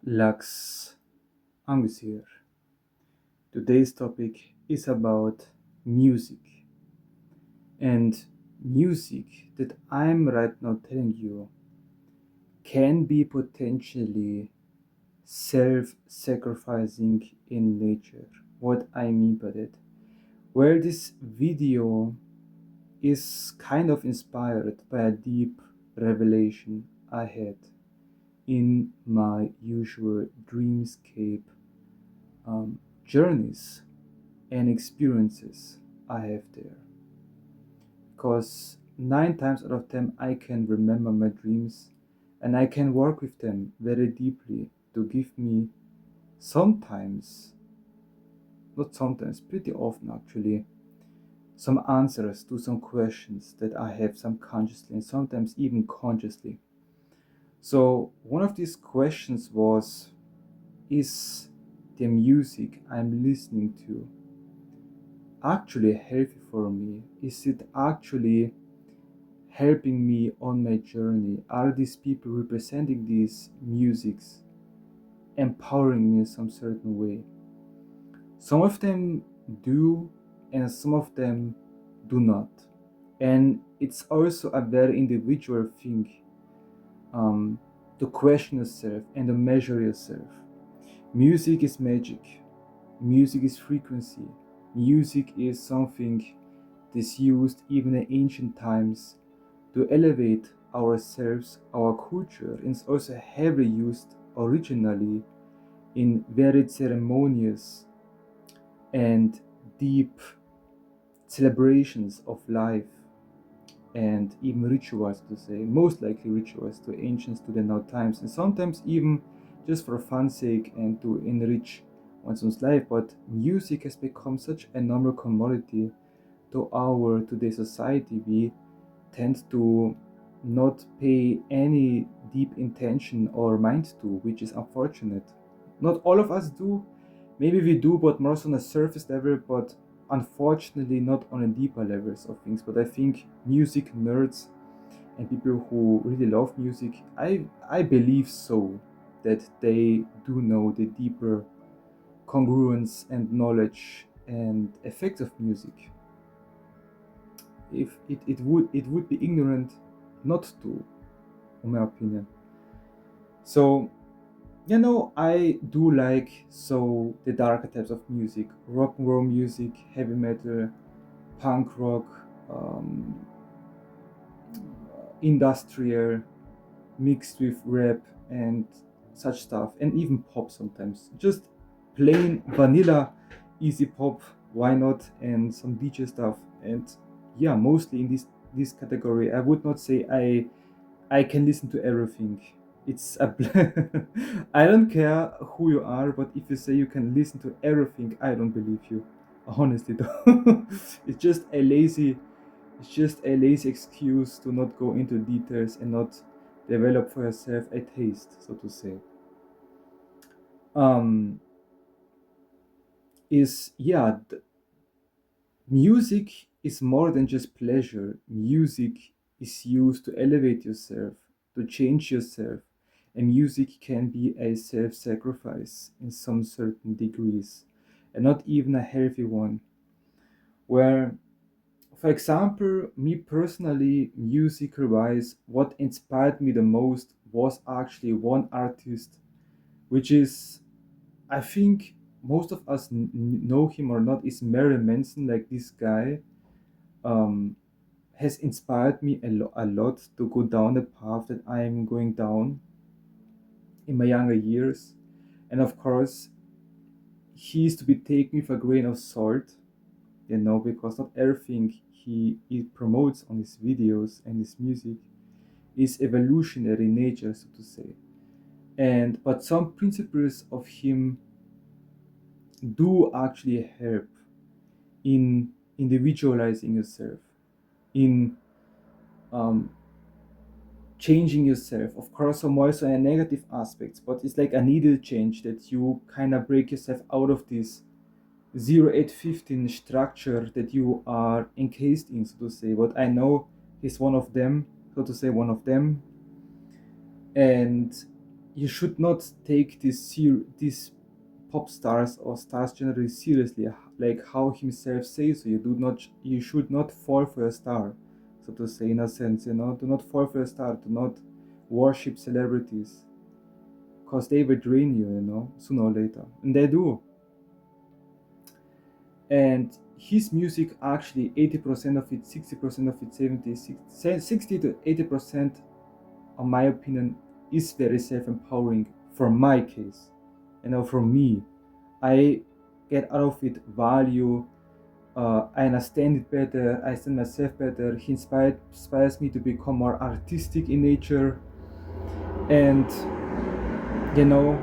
Lux Anguis here. Today's topic is about music. And music that I'm right now telling you can be potentially self-sacrificing in nature. What I mean by that? Where this video is kind of inspired by a deep revelation I had in my usual dreamscape journeys and experiences I have there. Because 9 times out of 10, I can remember my dreams and I can work with them very deeply to give me sometimes, not sometimes, pretty often actually, some answers to some questions that I have subconsciously and sometimes even consciously. So, one of these questions was: is the music I'm listening to actually healthy for me? Is it actually helping me on my journey? Are these people representing these musics empowering me in some certain way? Some of them do, and some of them do not. And it's also a very individual thing um, to question yourself and to measure yourself. Music is magic. Music is frequency. Music is something that's used even in ancient times to elevate ourselves, our culture, and it's also heavily used originally in very ceremonious and deep celebrations of life and even rituals, to say, most likely rituals to ancients to the now times, and sometimes even just for fun's sake and to enrich one's life. But music has become such a normal commodity to our today's society. We tend to not pay any deep intention or mind to, which is unfortunate. Not all of us do. Maybe we do, but more so on a surface level, but unfortunately not on a deeper levels of things. But I think music nerds and people who really love music, I believe so, that they do know the deeper congruence and knowledge and effects of music. If it would be ignorant not to, in my opinion. So I do like the darker types of music: rock and roll music, heavy metal, punk rock, um, industrial, mixed with rap and such stuff, and even pop sometimes. Just plain vanilla, easy pop, why not? And some DJ stuff. And yeah, mostly in this category. I would not say I can listen to everything. It's a I don't care who you are, but if you say you can listen to everything, I don't believe you. Honestly, though, it's just a lazy, it's just a lazy excuse to not go into details and not develop for yourself a taste, so to say. Um, is yeah, music is more than just pleasure. Music is used to elevate yourself, to change yourself, and music can be a self sacrifice in some certain degrees, and not even a healthy one. Where, for example, me personally, musical wise, what inspired me the most was actually one artist, which is, I think most of us know him or not, is Marilyn Manson. Like, this guy um, has inspired me a lot to go down the path that I am going down in my younger years. And of course, he is to be taken with a grain of salt, because not everything he promotes on his videos and his music is evolutionary in nature, so to say. And but some principles of him do actually help in individualizing yourself, in um, changing yourself. Of course, some also a negative aspects, but it's like a needle change that you kind of break yourself out of this 0815 structure that you are encased in, so to say. But I know he's one of them, so to say, one of them. And you should not take these pop stars or stars generally seriously, like how himself says. So you should not fall for a star, so to say, in a sense, do not fall for a star, do not worship celebrities, because they will drain you, sooner or later, and they do. And his music, actually 80% of it, 60% of it, 60 to 80%, in my opinion, is very self-empowering. For my case, for me, I get out of it value. I understand it better, I understand myself better. He inspires me to become more artistic in nature. And you know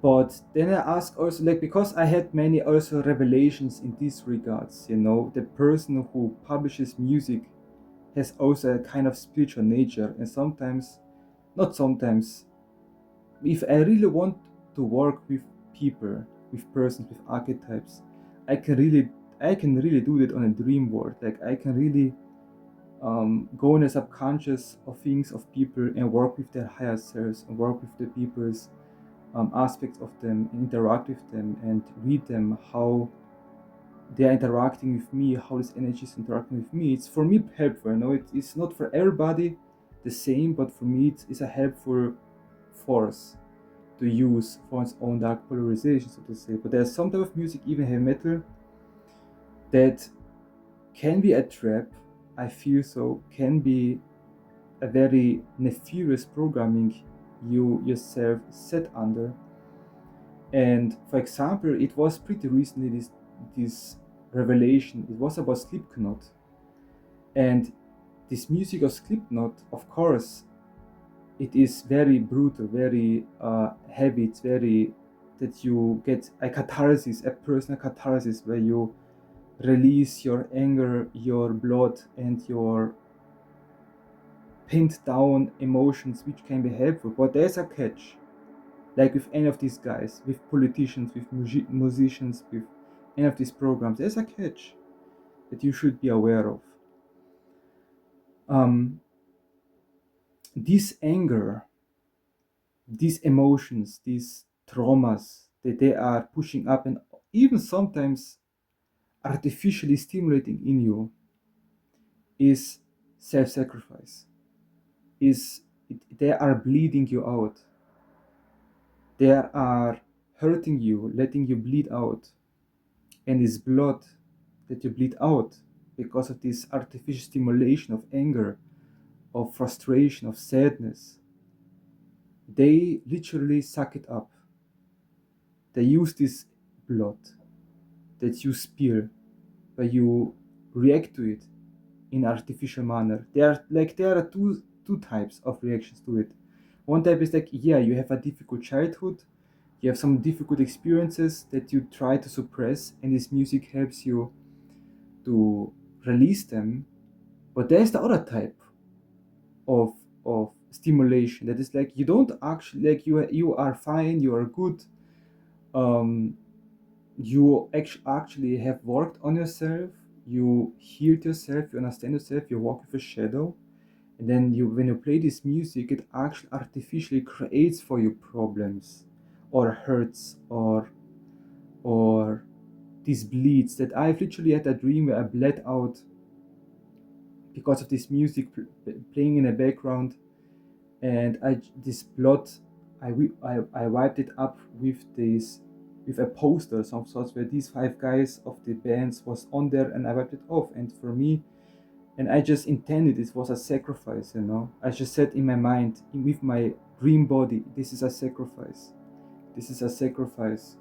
but then I ask also, like, because I had many also revelations in these regards. The person who publishes music has also a kind of spiritual nature, and sometimes, not sometimes, if I really want to work with people, with persons, with archetypes, I can really do that on a dream world. Like, I can really go in the subconscious of things, of people, and work with their higher selves, and work with the people's aspects of them, and interact with them, and read them, how they are interacting with me, how this energy is interacting with me. It's for me helpful. It's not for everybody the same, but for me it's a helpful force to use for its own dark polarization, so to say. But there's some type of music, even heavy metal, that can be a trap. I feel so, can be a very nefarious programming you yourself set under. And for example, it was pretty recently, this revelation. It was about Slipknot, and this music of Slipknot, of course, it is very brutal, very heavy. It's very, that you get a catharsis, a personal catharsis, where you release your anger, your blood, and your pinned down emotions, which can be helpful. But there's a catch. Like with any of these guys, with politicians, with musicians, with any of these programs, there's a catch that you should be aware of. Um, this anger, these emotions, these traumas that they are pushing up, and even sometimes artificially stimulating in you, is self-sacrifice. They are bleeding you out. They are hurting you, letting you bleed out. And this blood that you bleed out because of this artificial stimulation of anger, of frustration, of sadness, they literally suck it up. They use this blood that you spill, but you react to it in artificial manner. There are two types of reactions to it. One type is like, yeah, you have a difficult childhood, you have some difficult experiences that you try to suppress, and this music helps you to release them. But there's the other type of stimulation that is like, you don't actually, like, you are fine, you are good, um you actually have worked on yourself, you healed yourself, you understand yourself, you walk with a shadow, and then when you play this music, it actually artificially creates for you problems, or hurts, or these bleeds. That I've literally had a dream where I bled out because of this music playing in the background, and this blood, I wiped it up with a poster of some sorts, where these five guys of the bands was on there, and I wiped it off. And for me, and I just intended it was a sacrifice. I just said in my mind, with my dream body, this is a sacrifice. This is a sacrifice,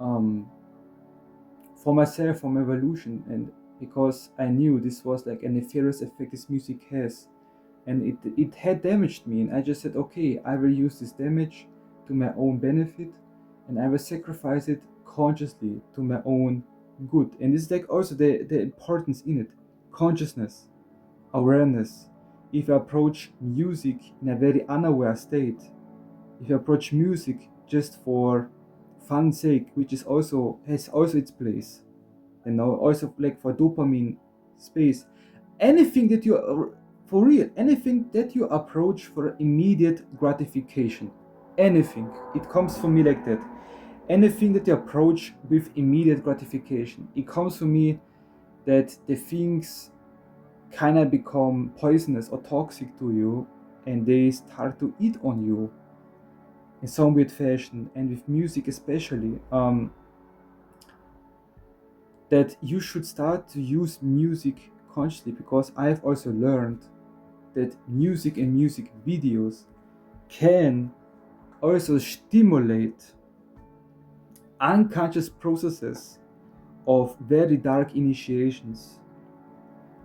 um, for myself, for my evolution, and because I knew this was like a nefarious effect this music has, and it had damaged me, and I just said, okay, I will use this damage to my own benefit, and I will sacrifice it consciously to my own good. And this is like also the importance in it: consciousness, awareness. If you approach music in a very unaware state, if you approach music just for fun's sake, which is also has also its place, also like for dopamine space, anything that you for real, anything that you approach for immediate gratification, anything, it comes for me like that. Anything that you approach with immediate gratification, it comes for me that the things kind of become poisonous or toxic to you, and they start to eat on you in some weird fashion. And with music especially, that you should start to use music consciously, because I've also learned that music and music videos can also stimulate unconscious processes of very dark initiations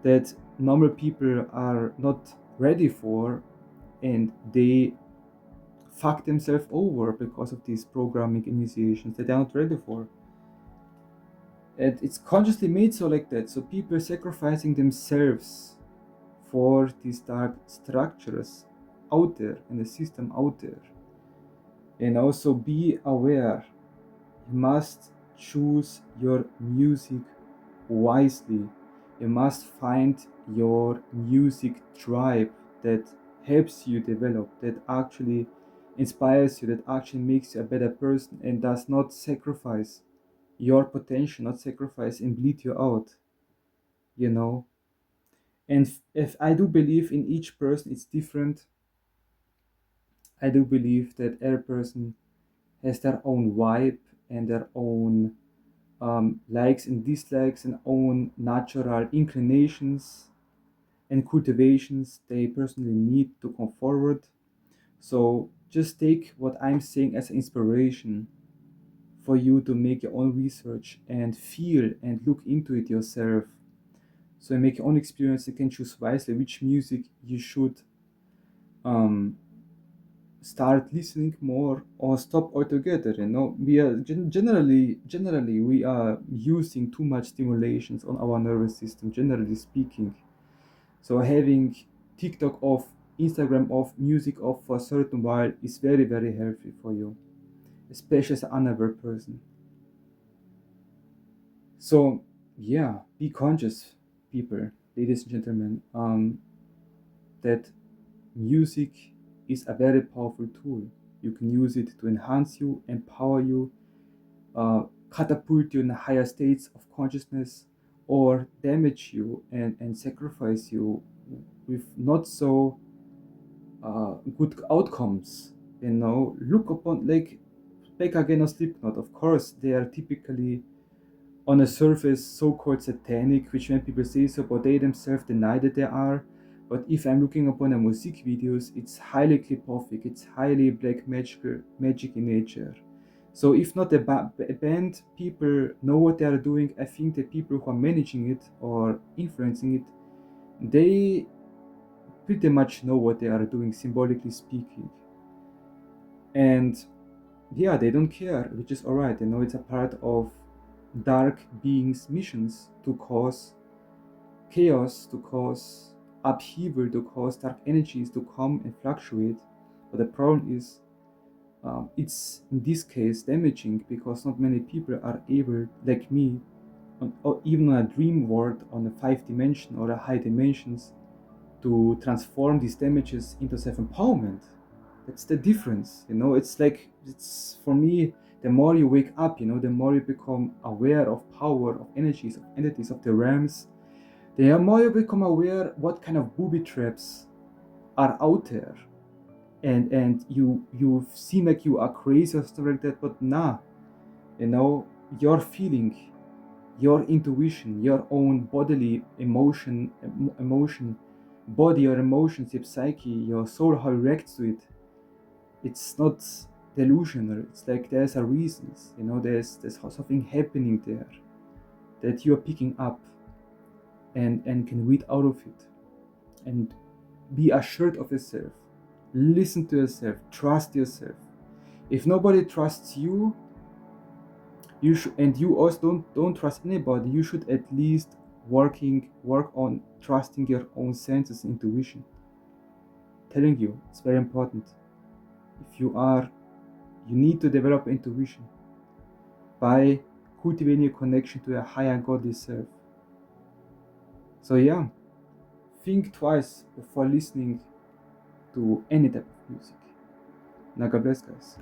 that normal people are not ready for, and they fuck themselves over because of these programming initiations that they're not ready for. And it's consciously made so like that, so people sacrificing themselves for these dark structures out there in the system out there. And also be aware, you must choose your music wisely. You must find your music tribe that helps you develop, that actually inspires you, that actually makes you a better person, and does not sacrifice your potential, not sacrifice and bleed you out, you know. And if I do believe in each person it's different. I do believe that every person has their own vibe and their own likes and dislikes and own natural inclinations and cultivations they personally need to come forward. So just take what I'm saying as inspiration for you to make your own research and feel and look into it yourself. So you make your own experience and can choose wisely which music you should um, start listening more or stop altogether. You know, we are generally we are using too much stimulations on our nervous system, generally speaking. So having TikTok off, Instagram off, music off for a certain while is very, very healthy for you, especially as an unaware person. So yeah, be conscious, people, ladies and gentlemen, that music is a very powerful tool. You can use it to enhance you, empower you, catapult you in higher states of consciousness, or damage you and sacrifice you with not so good outcomes. You know, look upon, like, back again on Slipknot. Of course, they are typically on a surface so-called satanic, which when people say so, but they themselves deny that they are. But if I'm looking upon the music videos, it's highly clipophic, it's highly black magic in nature. So if not the band people know what they are doing, I think the people who are managing it or influencing it, they pretty much know what they are doing, symbolically speaking. And yeah, they don't care, which is alright. They know it's a part of dark beings' missions to cause chaos, to cause upheaval, to cause dark energies to come and fluctuate. But the problem is, it's in this case damaging, because not many people are able, like me, or even on a dream world, on a 5 dimension or a high dimensions, to transform these damages into self-empowerment. That's the difference, you know. It's like, it's for me, the more you wake up, you know, the more you become aware of power, of energies, of entities, of the realms, the more you become aware what kind of booby traps are out there. And you seem like you are crazy or stuff like that, but nah, you know, your feeling, your intuition, your own bodily emotion, body or emotions, your psyche, your soul, how it reacts to it, it's not delusional. It's like there's a reasons, you know, there's something happening there that you are picking up and can read out of it. And be assured of yourself, listen to yourself, trust yourself. If nobody trusts you, you should, and you also don't trust anybody, you should at least work on trusting your own senses and intuition. Telling you, it's very important. If you need to develop intuition by cultivating a connection to a higher godly self. So yeah, think twice before listening to any type of music. Now, God bless, guys.